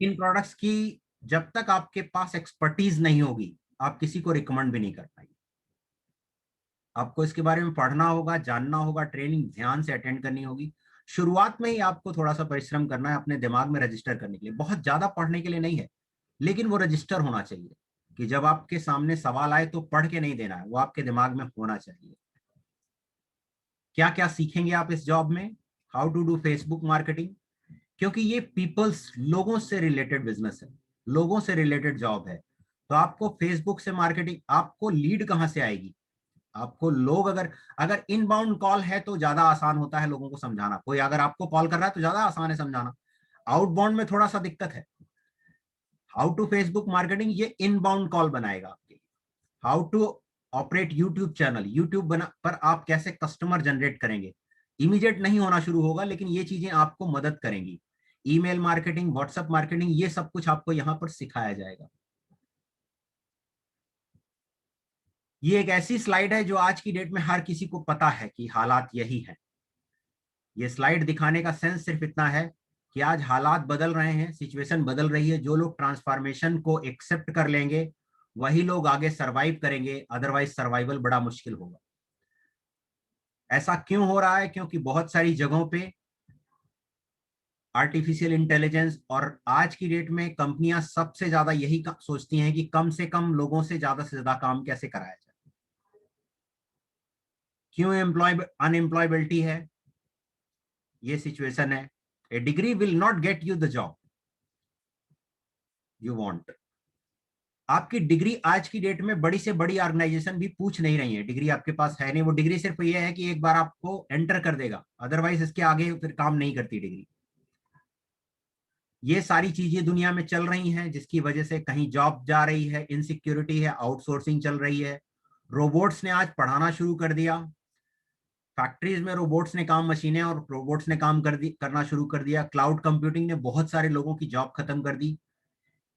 इन products की जब तक आपके पास एक्सपर्टीज नहीं होगी, आप किसी को रिकमेंड भी नहीं कर पाएंगे। आपको इसके बारे में पढ़ना होगा, जानना होगा, ट्रेनिंग ध्यान से अटेंड करनी होगी। शुरुआत में ही आपको थोड़ा सा परिश्रम करना है अपने दिमाग में रजिस्टर करने के लिए, बहुत ज्यादा पढ़ने के लिए नहीं है, लेकिन वो रजिस्टर होना चाहिए कि जब आपके सामने सवाल आए तो पढ़ के नहीं देना है, वो आपके दिमाग में होना चाहिए। क्या क्या सीखेंगे आप इस जॉब में? How to do Facebook marketing, क्योंकि ये पीपल्स, लोगों से रिलेटेड बिजनेस है, लोगों से रिलेटेड जॉब है। तो आपको फेसबुक से मार्केटिंग, आपको लीड कहां से आएगी? आपको लोग, अगर अगर इनबाउंड कॉल है तो ज्यादा आसान होता है लोगों को समझाना, कोई अगर आपको कॉल कर रहा है तो ज्यादा आसान है समझाना। आउटबाउंड में थोड़ा सा दिक्कत है। हाउ टू फेसबुक मार्केटिंग ये इनबाउंड कॉल बनाएगा आपके लिए। How to operate YouTube channel, YouTube बना पर आप कैसे कस्टमर जनरेट करेंगे, इमीडिएट नहीं होना शुरू होगा, लेकिन ये चीजें आपको मदद करेंगी। ईमेल मार्केटिंग, व्हाट्सएप मार्केटिंग, ये सब कुछ आपको यहां पर सिखाया जाएगा। ये एक ऐसी स्लाइड है जो आज की डेट में हर किसी को पता है कि हालात यही है। ये स्लाइड दिखाने का सेंस सिर्फ इतना है कि आज हालात बदल रहे हैं, सिचुएशन बदल रही है। जो लोग ट्रांसफॉर्मेशन को एक्सेप्ट कर लेंगे वही लोग आगे सरवाइव करेंगे, अदरवाइज सर्वाइवल बड़ा मुश्किल होगा। ऐसा क्यों हो रहा है? क्योंकि बहुत सारी जगहों पे आर्टिफिशियल इंटेलिजेंस, और आज की डेट में कंपनियां सबसे ज्यादा यही सोचती हैं कि कम से कम लोगों से ज्यादा काम कैसे कराया जाए। क्यों एम्प्लॉय अनएम्प्लॉयबिलिटी है? ये सिचुएशन है। A degree will not get you the job you want. आपकी डिग्री आज की डेट में बड़ी से बड़ी ऑर्गेनाइजेशन भी पूछ नहीं रही है, डिग्री आपके पास है नहीं। वो डिग्री सिर्फ ये है कि एक बार आपको एंटर कर देगा, अदरवाइज इसके आगे फिर काम नहीं करती डिग्री। ये सारी चीजें दुनिया में चल रही हैं, जिसकी वजह से कहीं जॉब जा रही है, इनसिक्योरिटी है, आउटसोर्सिंग चल रही है। रोबोट्स ने आज पढ़ाना शुरू कर दिया। फैक्ट्रीज में रोबोट्स ने काम, मशीनें और रोबोट्स ने काम करना शुरू कर दिया। क्लाउड कंप्यूटिंग ने बहुत सारे लोगों की जॉब खत्म कर दी।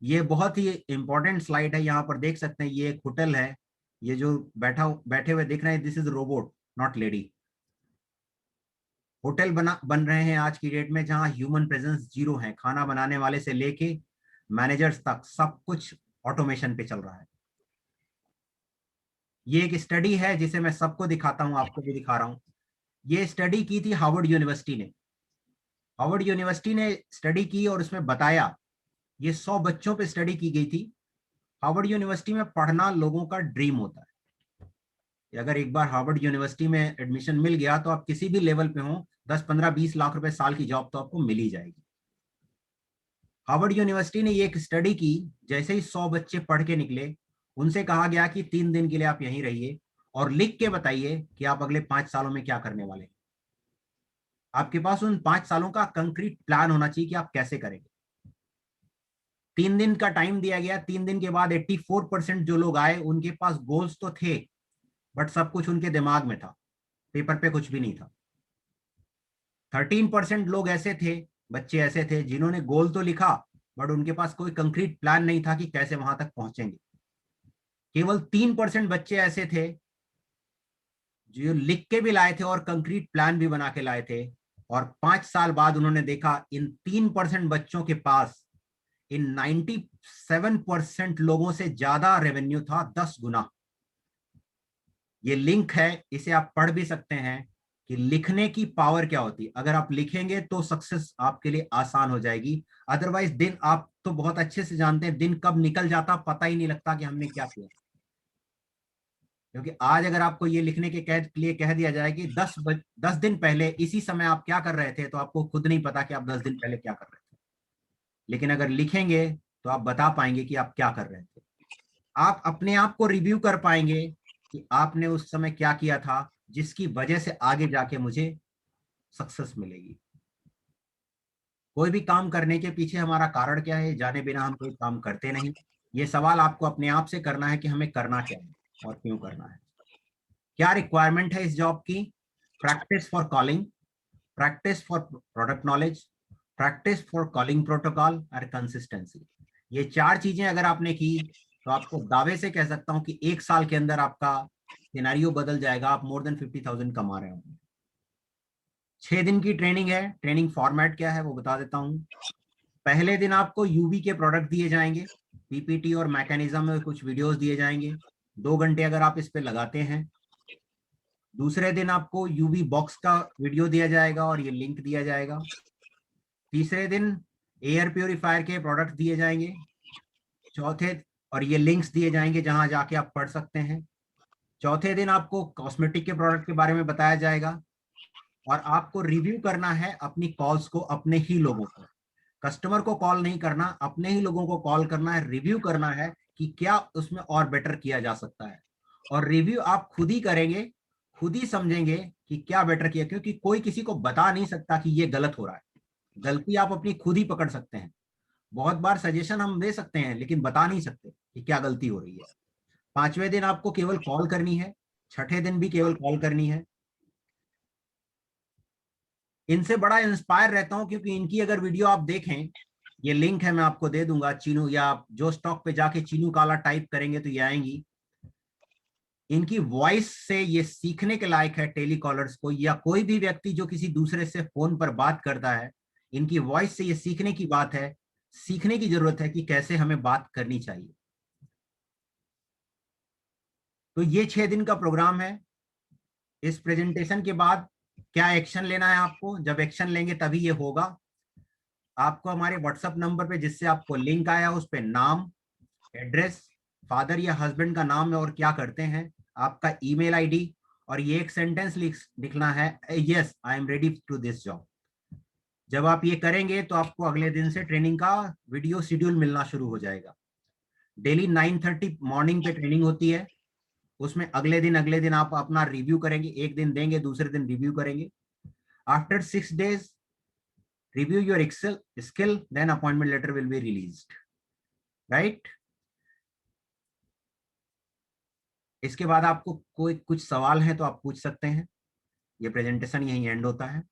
ये बहुत ही इंपॉर्टेंट स्लाइड है, यहाँ पर देख सकते हैं ये एक होटल है। ये जो बैठे हुए दिख रहे हैं, this is robot, not lady. Hotel बन रहे हैं आज की डेट में जहां ह्यूमन प्रेजेंस जीरो है। खाना बनाने वाले से लेके मैनेजर्स तक सब कुछ ऑटोमेशन पे चल रहा है। ये एक स्टडी है जिसे मैं सबको दिखाता हूं, आपको भी दिखा रहा हूं। ये स्टडी की थी हार्वर्ड यूनिवर्सिटी ने। हार्वर्ड यूनिवर्सिटी ने स्टडी की और उसमें बताया, ये 100 बच्चों पे स्टडी की गई थी। हार्वर्ड यूनिवर्सिटी में पढ़ना लोगों का ड्रीम होता है। अगर एक बार हार्वर्ड यूनिवर्सिटी में एडमिशन मिल गया तो आप किसी भी लेवल पे हो, 10 15 20 लाख रुपए साल की जॉब तो आपको मिल ही जाएगी। हार्वर्ड यूनिवर्सिटी ने ये एक स्टडी की। जैसे ही 100 बच्चे पढ़ के निकले, उनसे कहा गया कि 3 दिन के लिए आप यहीं रहिए और लिख के बताइए कि आप अगले 5 सालों में क्या करने वाले हैं। आपके पास उन 5 सालों का कंक्रीट प्लान होना चाहिए कि आप कैसे करेंगे। 3 दिन का टाइम दिया गया। 3 दिन के बाद 84% जो लोग आए उनके पास गोल्स तो थे, बट सब कुछ उनके दिमाग में था, पेपर पे कुछ भी नहीं था। 13% लोग ऐसे थे, बच्चे ऐसे थे जिन्होंने गोल तो लिखा, बट उनके पास कोई कंक्रीट प्लान नहीं था कि कैसे वहां तक पहुंचेंगे। केवल 3% बच्चे ऐसे थे जो लिख के भी लाए थे और कंक्रीट प्लान भी बना के लाए थे। और 5 साल बाद उन्होंने देखा इन 3% बच्चों के पास इन 97% लोगों से ज्यादा रेवेन्यू था, 10 गुना। ये लिंक है, इसे आप पढ़ भी सकते हैं कि लिखने की पावर क्या होती है। अगर आप लिखेंगे तो सक्सेस आपके लिए आसान हो जाएगी। अदरवाइज दिन, आप तो बहुत अच्छे से जानते हैं दिन कब निकल जाता पता ही नहीं लगता कि हमने क्या किया। क्योंकि आज अगर आपको ये लिखने के लिए कह दिया जाए कि 10 दिन पहले इसी समय आप क्या कर रहे थे, तो आपको खुद नहीं पता कि आप 10 दिन पहले क्या कर रहे थे। लेकिन अगर लिखेंगे तो आप बता पाएंगे कि आप क्या कर रहे थे। आप अपने आप को रिव्यू कर पाएंगे कि आपने उस समय क्या किया था, जिसकी वजह से आगे जाके मुझे सक्सेस मिलेगी। कोई भी काम करने के पीछे हमारा कारण क्या है, जाने बिना हम कोई काम करते नहीं। ये सवाल आपको अपने आप से करना है कि हमें करना क्या है और क्यों करना है। क्या रिक्वायरमेंट है इस जॉब की? Practice for calling, practice for product knowledge, practice for calling protocol और कंसिस्टेंसी। ये 4 चीजें अगर आपने की तो आपको दावे से कह सकता हूं कि 1 साल के अंदर आपका सिनेरियो बदल जाएगा। आप मोर देन 50,000 कमा रहे होंगे। 6 दिन की ट्रेनिंग है। ट्रेनिंग फॉर्मेट क्या है वो बता देता हूं। पहले दिन आपको यूवी के प्रोडक्ट दिए जाएंगे, पीपीटी और मैकेनिज्म में कुछ वीडियोस दिए जाएंगे, 2 घंटे अगर आप इस पे लगाते हैं। दूसरे दिन आपको यूवी बॉक्स का वीडियो दिया जाएगा और ये लिंक दिया जाएगा। तीसरे दिन एयर प्योरीफायर के प्रोडक्ट दिए जाएंगे, चौथे और ये लिंक्स दिए जाएंगे जहां जाके आप पढ़ सकते हैं। चौथे दिन आपको कॉस्मेटिक के प्रोडक्ट के बारे में बताया जाएगा और आपको रिव्यू करना है अपनी कॉल्स को, अपने ही लोगों को, कस्टमर को कॉल नहीं करना, अपने ही लोगों को कॉल करना है, रिव्यू करना है कि क्या उसमें और बेटर किया जा सकता है। और रिव्यू आप खुद ही करेंगे, खुद ही समझेंगे कि क्या बेटर किया, क्योंकि कोई किसी को बता नहीं सकता कि ये गलत हो रहा है। गलती आप अपनी खुद ही पकड़ सकते हैं। बहुत बार सजेशन हम दे सकते हैं लेकिन बता नहीं सकते कि क्या गलती हो रही है। 5वें दिन आपको केवल कॉल करनी है, छठे दिन भी केवल कॉल करनी है। इनसे बड़ा इंस्पायर रहता हूं क्योंकि इनकी अगर वीडियो आप देखें, ये लिंक है मैं आपको दे दूंगा, चीनू, या आप जो स्टॉक पे जाके चीनू काला टाइप करेंगे तो ये आएंगी। इनकी वॉइस से ये सीखने के लायक है, टेलीकॉलर्स को या कोई भी व्यक्ति जो किसी दूसरे से फोन पर बात करता है, इनकी वॉइस से ये सीखने की बात है, सीखने की जरूरत है कि कैसे हमें बात करनी चाहिए। तो ये 6 दिन का प्रोग्राम है। इस प्रेजेंटेशन के बाद क्या एक्शन लेना है आपको, जब एक्शन लेंगे तभी ये होगा। आपको हमारे व्हाट्सएप नंबर पे जिससे आपको लिंक आया उस पे नाम, एड्रेस, फादर या हस्बैंड का नाम है और क्या करते हैं, आपका ईमेल आईडी, और ये एक सेंटेंस लिखना है, yes I am ready to this job. जब आप ये करेंगे तो आपको अगले दिन से ट्रेनिंग का वीडियो शेड्यूल मिलना शुरू हो जाएगा। डेली 9:30 मॉर्निंग पे ट्रेनिंग होती है। उसमें अगले दिन आप अपना रिव्यू करेंगे, एक दिन देंगे, दूसरे दिन रिव्यू करेंगे। After 6 days review your excel skill, then appointment letter will be released, right? इसके बाद आपको कोई कुछ सवाल है तो आप पूछ सकते हैं। ये प्रेजेंटेशन यहीं एंड होता है।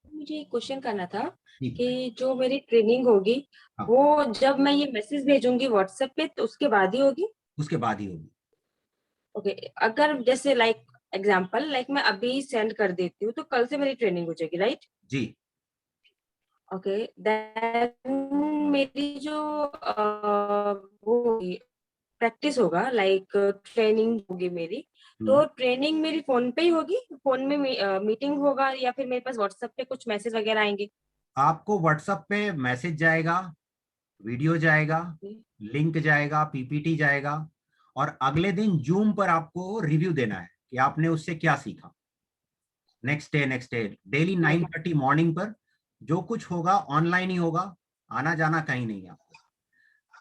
मुझे एक क्वेश्चन करना था ठीक है। कि जो मेरी ट्रेनिंग होगी हाँ, वो जब मैं ये मैसेज भेजूंगी व्हाट्सएप पे तो उसके बाद ही होगी? उसके बाद ही होगी। ओके, अगर जैसे लाइक एग्जांपल लाइक मैं अभी सेंड कर देती हूँ तो कल से मेरी ट्रेनिंग हो जाएगी, राइट? जी। ओके, देन मेरी जो वो प्रैक्टिस होगा लाइक ट्रेनिंग होगी मेरी, तो ट्रेनिंग मेरी फोन पे ही होगी? फोन में मीटिंग होगा या फिर मेरे पास व्हाट्सएप पे कुछ मैसेज वगैरह आएंगे? आपको व्हाट्सएप पे मैसेज जाएगा, वीडियो जाएगा, लिंक जाएगा, पीपीटी जाएगा, और अगले दिन जूम पर आपको रिव्यू देना है कि आपने उससे क्या सीखा। नेक्स्ट डे डेली 9:30 मॉर्निंग पर जो कुछ होगा ऑनलाइन ही होगा, आना जाना कहीं नहीं है आपको।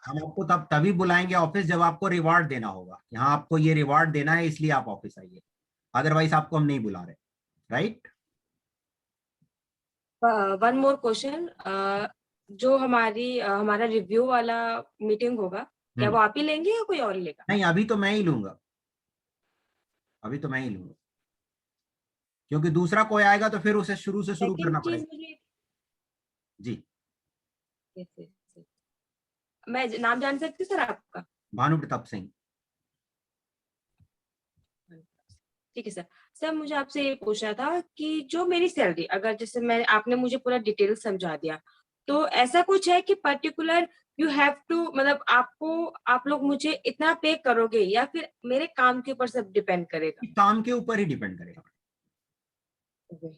हम आपको तभी बुलाएंगे ऑफिस जब आपको रिवार्ड देना होगा कि हाँ आपको ये रिवार्ड देना है इसलिए आप ऑफिस आइए, अदरवाइज आपको हम नहीं बुला रहे, राइट? वन मोर क्वेश्चन, जो हमारा रिव्यू वाला मीटिंग होगा, क्या वो आप ही लेंगे या कोई और लेगा? नहीं, अभी तो मैं ही लूंगा, अभी तो मैं ही लूंगा, क्योंकि दूसरा कोई आएगा तो फिर उसे शुरू से शुरू सेकंड करना चीज पड़ेगा। मुझे, जी। yes, yes, yes. मैं नाम जान सकती हूँ सर आपका? भानु प्रताप सिंह। ठीक है सर। सर मुझे आपसे ये पूछना था कि जो मेरी सैलरी, अगर जैसे मैं आपने मुझे पूरा डिटेल समझा दिया, तो ऐसा कुछ है कि पर्टिकुलर यू हैव टू, मतलब आप लोग मुझे इतना पे करोगे या फिर मेरे काम के ऊपर सब डिपेंड करेगा? काम के ऊपर ही डिपेंड करेगा। ओके,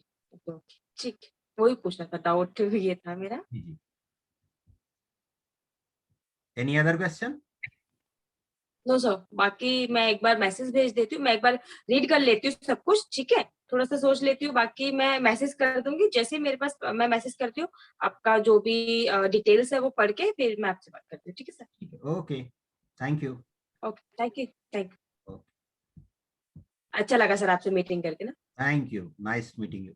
ओके, ठीक, वही पूछना था, डाउट ये था मेरा। जी जी। Any other question? No sir, बाकी मैं एक बार मैसेज भेज देती हूँ, मैं एक बार रीड कर लेती हूँ सब कुछ, ठीक है, थोड़ा सा सोच लेती हूँ, बाकी मैं मैसेज कर दूंगी जैसे ही मेरे पास, मैं मैसेज करती हूँ आपका जो भी डिटेल्स है वो पढ़ के फिर मैं आपसे बात करती हूँ, ठीक है सर? ठीक है, okay, thank you. Okay, thank you, thank you. अच्छा लगा सर आपसे मीटिंग करके ना। Thank you, nice meeting you.